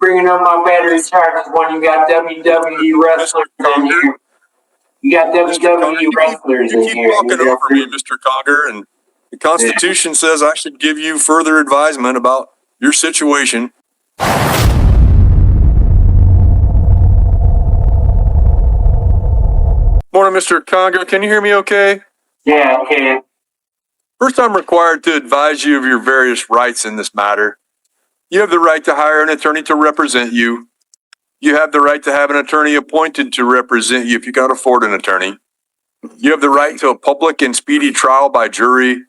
bringing up my battery charges when you got WWE wrestlers in here. You got WWE wrestlers in here. You keep talking over me, Mr. Conger, and the Constitution says I should give you further advisement about your situation. Morning, Mr. Conger. Can you hear me okay? Yeah, I can. First, I'm required to advise you of your various rights in this matter. You have the right to hire an attorney to represent you. You have the right to have an attorney appointed to represent you if you can't afford an attorney. You have the right to a public and speedy trial by jury,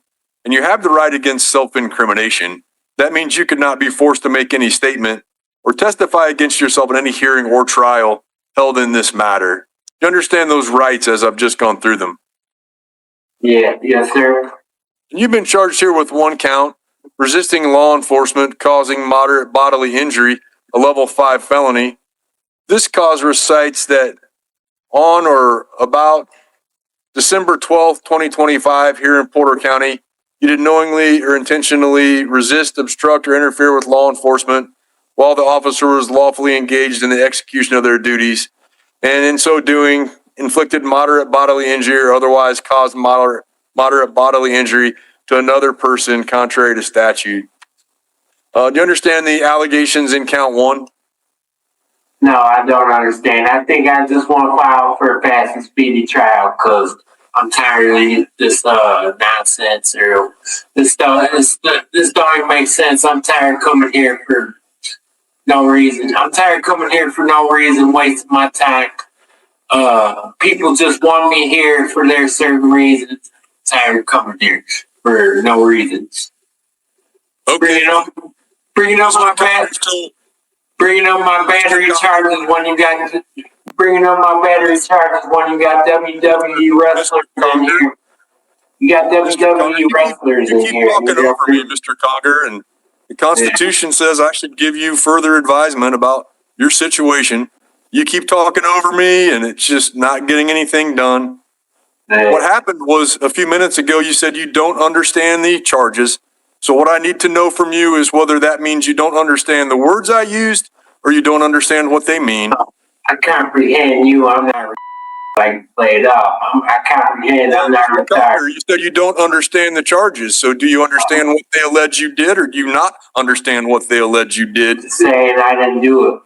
and you have the right against self-incrimination. That means you could not be forced to make any statement or testify against yourself in any hearing or trial held in this matter. You understand those rights as I've just gone through them? Yeah, yes, sir. You've been charged here with one count, resisting law enforcement, causing moderate bodily injury, a level 5 felony. This cause recites that on or about December 12th, 2025, here in Porter County, you did knowingly or intentionally resist, obstruct, or interfere with law enforcement while the officer was lawfully engaged in the execution of their duties, and in so doing, inflicted moderate bodily injury or otherwise caused moderate bodily injury to another person contrary to statute. Do you understand the allegations in count 1? No, I don't understand. I think I just want to file for a fast and speedy trial because I'm tired of this nonsense. Or this don't even make sense. I'm tired of coming here for no reason. I'm tired of coming here for no reason, wasting my time. People just want me here for their certain reasons. I'm tired of coming here for no reasons. Okay. Bringing up my battery charges when you got WWE wrestlers in here. You got WWE wrestlers in here. You keep talking over me, Mr. Conger, and the Constitution says I should give you further advisement about your situation. You keep talking over me, and it's just not getting anything done. What happened was a few minutes ago, you said you don't understand the charges. So what I need to know from you is whether that means you don't understand the words I used or you don't understand what they mean. I comprehend you. I'm not like played up. I comprehend. I'm not retired. You said you don't understand the charges. So do you understand what they allege you did, or do you not understand what they allege you did? Saying I didn't do it.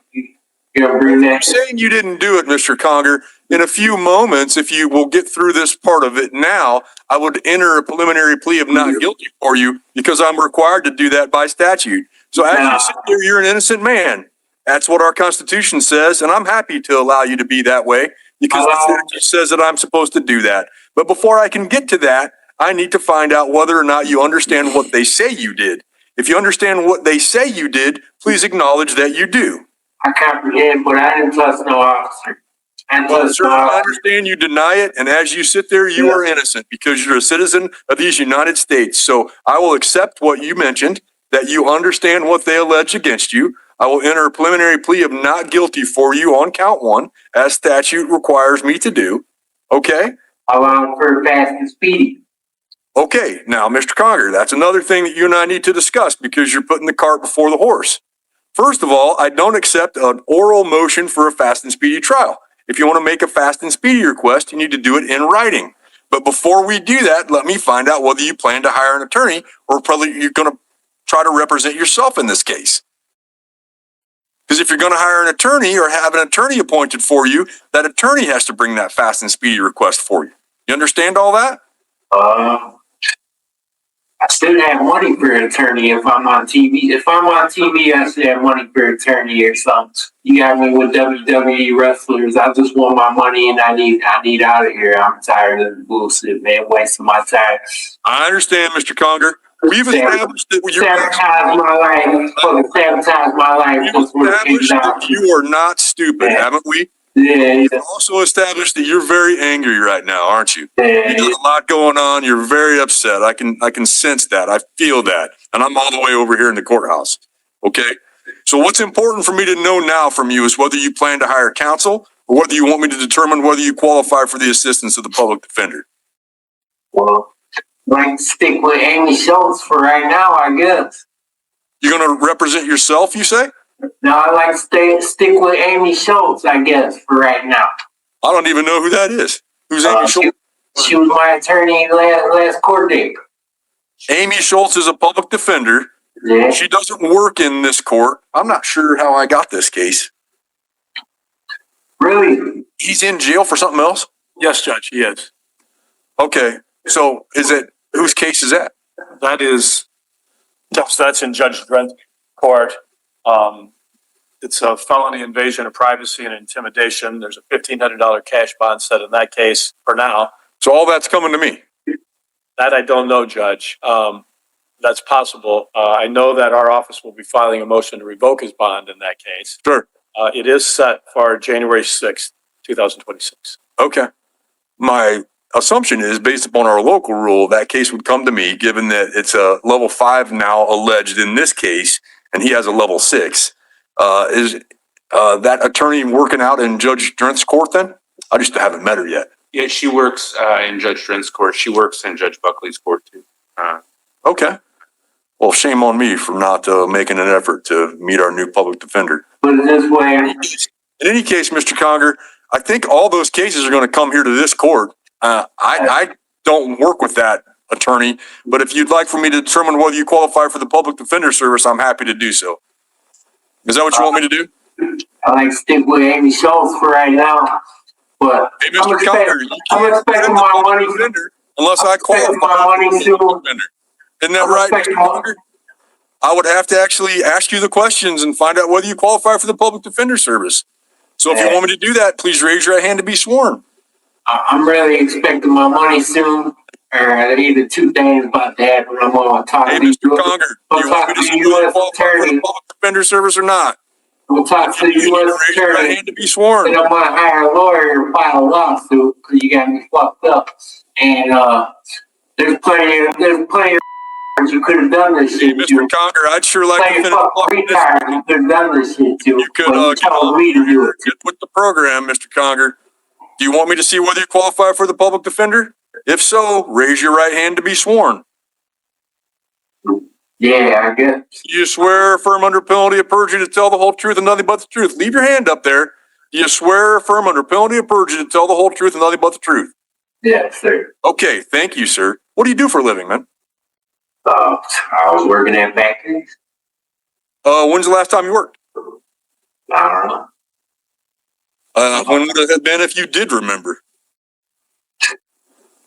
You're saying you didn't do it, Mr. Conger. In a few moments, if you will get through this part of it now, I would enter a preliminary plea of not guilty for you because I'm required to do that by statute. So as you sit there, you're an innocent man. That's what our Constitution says, and I'm happy to allow you to be that way because the statute says that I'm supposed to do that. But before I can get to that, I need to find out whether or not you understand what they say you did. If you understand what they say you did, please acknowledge that you do. I comprehend, but I didn't trust no officer. I understand you deny it, and as you sit there, you are innocent because you're a citizen of these United States. So I will accept what you mentioned, that you understand what they allege against you. I will enter a preliminary plea of not guilty for you on count 1, as statute requires me to do. Okay? Allowing for fast and speedy. Okay, now, Mr. Conger, that's another thing that you and I need to discuss because you're putting the cart before the horse. First of all, I don't accept an oral motion for a fast and speedy trial. If you want to make a fast and speedy request, you need to do it in writing. But before we do that, let me find out whether you plan to hire an attorney or probably you're going to try to represent yourself in this case. Because if you're going to hire an attorney or have an attorney appointed for you, that attorney has to bring that fast and speedy request for you. You understand all that? I should have money for an attorney if I'm on TV. If I'm on TV, I should have money for an attorney or something. You got me with WWE wrestlers. I just want my money and I need out of here. I'm tired of the bullshit, man. Wasting my time. I understand, Mr. Conger. We've established that you're sabotage my life. Fucking sabotage my life. We've established that you are not stupid, haven't we? Yeah. We've also established that you're very angry right now, aren't you? Yeah. You got a lot going on. You're very upset. I can sense that. I feel that. And I'm all the way over here in the courthouse. Okay? So what's important for me to know now from you is whether you plan to hire counsel or whether you want me to determine whether you qualify for the assistance of the public defender. Well, I can stick with Amy Schultz for right now, I guess. You're going to represent yourself, you say? No, I like to stick with Amy Schultz, I guess, for right now. I don't even know who that is. Who's Amy Schultz? She was my attorney last court date. Amy Schultz is a public defender. Yeah. She doesn't work in this court. I'm not sure how I got this case. Really? He's in jail for something else? Yes, Judge, he is. Okay. So whose case is that? That's in Judge Drent's court. It's a felony invasion of privacy and intimidation. There's a $1,500 cash bond set in that case for now. So all that's coming to me. That I don't know, Judge. That's possible. I know that our office will be filing a motion to revoke his bond in that case. Sure. It is set for January 6th, 2026. Okay. My assumption is, based upon our local rule, that case would come to me, given that it's a level 5 now alleged in this case, and he has a level 6. Is that attorney working out in Judge Drent's court then? I just haven't met her yet. Yeah, she works in Judge Drent's court. She works in Judge Buckley's court too. Okay. Well, shame on me for not making an effort to meet our new public defender. Put it this way. In any case, Mr. Conger, I think all those cases are going to come here to this court. I don't work with that attorney, but if you'd like for me to determine whether you qualify for the public defender service, I'm happy to do so. Is that what you want me to do? I like to stick with Amy Schultz for right now. But Hey, Mr. Conger, I'm expecting my money. Unless I qualify my money for the soon. defender. Isn't that right, Mr. Conger? I would have to actually ask you the questions and find out whether you qualify for the public defender service. So if you want me to do that, please raise your hand to be sworn. I'm really expecting my money soon. Or either two things about to happen. I'm going to talk Hey, to Mr. you. Conger, do I'm you want me to talking see to whether you U.S. qualify for the attorney. public defender service or not? I'm going to talk to the You need to U.S. raise your attorney. hand to be sworn. And I'm going to hire a lawyer and file a lawsuit because you got me fucked up. And there's plenty of you could have done this Hey, shit. Mr. Conger, I'd sure like to Plenty finish of off fucking this. retards you could have done this shit to. You could but you told me to do it. get with the program, Mr. Conger. Do you want me to see whether you qualify for the public defender? If so, raise your right hand to be sworn. Yeah, I guess. Do you swear or affirm under penalty of perjury to tell the whole truth and nothing but the truth? Leave your hand up there. Do you swear or affirm under penalty of perjury to tell the whole truth and nothing but the truth? Yes, sir. Okay, thank you, sir. What do you do for a living, man? I was working at factories. When's the last time you worked? I don't know. When would it have been if you did remember?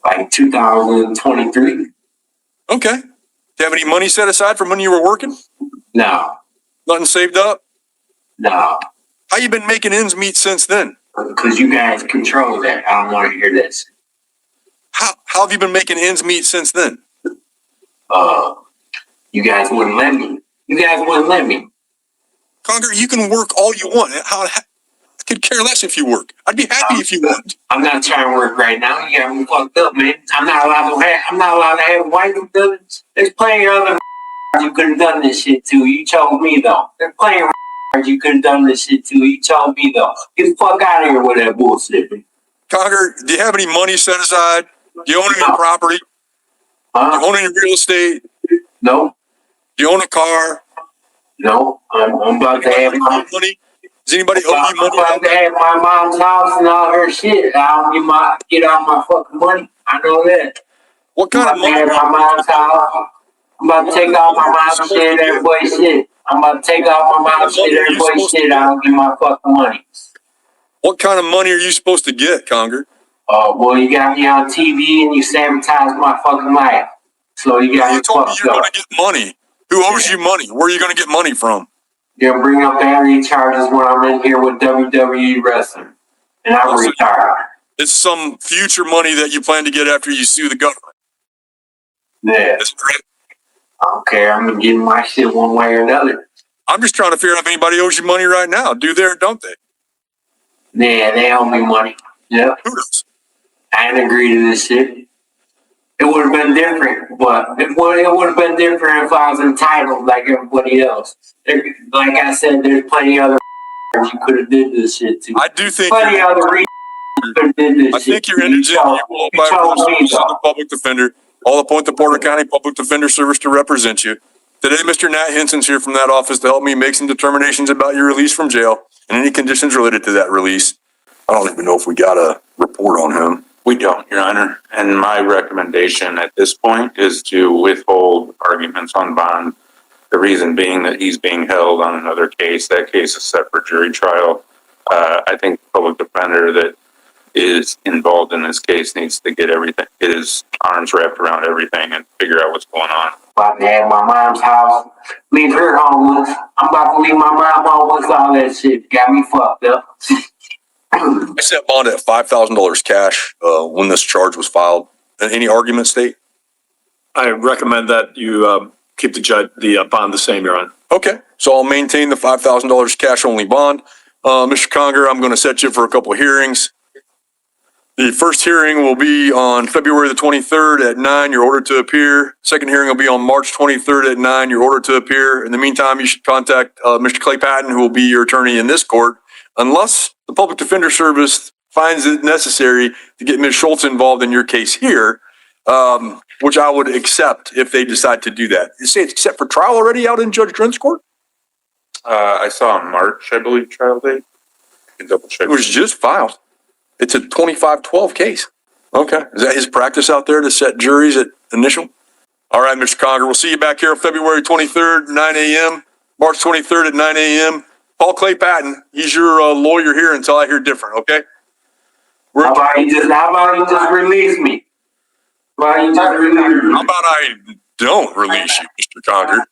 Like 2023. Okay. Do you have any money set aside from when you were working? No, Nothing saved up? no. How you been making ends meet since then? Because you guys control that. I don't want to hear this. How have you been making ends meet since then? You guys wouldn't let me. You guys wouldn't let me. Conger, you can work all you want. I could care less if you work. I'd be happy if you would. I'm not trying to work right now. You got me fucked up, man. I'm not allowed to have white abilities. There's plenty of other you could have done this shit to. You told me though. There's plenty of you could have done this shit to. You told me though. Get the fuck out of here with that bullshit, man. Conger, do you have any money set aside? Do you own any property? Do you own any real estate? No, Do you own a car? no. I'm about to have my. Money? Does anybody owe you I'm money? about to have my mom's house and all her shit. I don't get all my fucking money. I know that. What kind of I'm about to money? have my mom's house. I'm about to take all my mom's shit, everybody's shit. I'm about to take all my mom's shit, everybody's shit. I don't get my fucking money. What kind of money are you supposed to get, Conger? Well, you got me on TV and you sabotaged my fucking life. So you got You me told me fucked you're going up. to get money. Who owes you money? Where are you going to get money from? You're gonna bring up battery charges when I'm in here with WWE wrestling. And I'm Also, retired. It's some future money that you plan to get after you sue the government. Yeah. That's correct. I don't care. I'm getting my shit one way or another. I'm just trying to figure out if anybody owes you money right now. Do they or don't they? Yeah, they owe me money. Yeah. Who does? I didn't agree to this shit. It would have been different, but it would have been different if I was entitled like everybody else. Like I said, there's plenty of other you could have did this shit to. I do think Plenty of other could have did this I shit. think you're indigent. You qualify for the service of the public defender. I'll appoint the Porter County Public Defender Service to represent you. Today, Mr. Nat Henson's here from that office to help me make some determinations about your release from jail and any conditions related to that release. I don't even know if we got a report on him. We don't, Your Honor. And my recommendation at this point is to withhold arguments on bond. The reason being that he's being held on another case. That case is set for jury trial. I think the public defender that is involved in this case needs to get his arms wrapped around everything and figure out what's going on. About to have my mom's house, leave her homeless. I'm about to leave my mom homeless, all that shit. Got me fucked up. I set bond at $5,000 cash when this charge was filed. Any argument, State? I recommend that you keep the bond the same, Your Honor. Okay, so I'll maintain the $5,000 cash only bond. Mr. Conger, I'm going to set you for a couple of hearings. The first hearing will be on February the 23rd at 9, you're ordered to appear. Second hearing will be on March 23rd at 9, you're ordered to appear. In the meantime, you should contact Mr. Clay Patton, who will be your attorney in this court, unless the Public Defender Service finds it necessary to get Ms. Schultz involved in your case here, which I would accept if they decide to do that. You say it's set for trial already out in Judge Drent's court? I saw in March, I believe, trial date. You can double check. It was just filed. It's a 25-12 case. Okay. Is that his practice out there to set juries at initial? All right, Mr. Conger, we'll see you back here February 23rd, 9 a.m., March 23rd at 9 a.m. Paul Clay Patton, he's your lawyer here until I hear different, okay? How about you just release me? How about you just release me? How about I don't release you, Mr. Conger?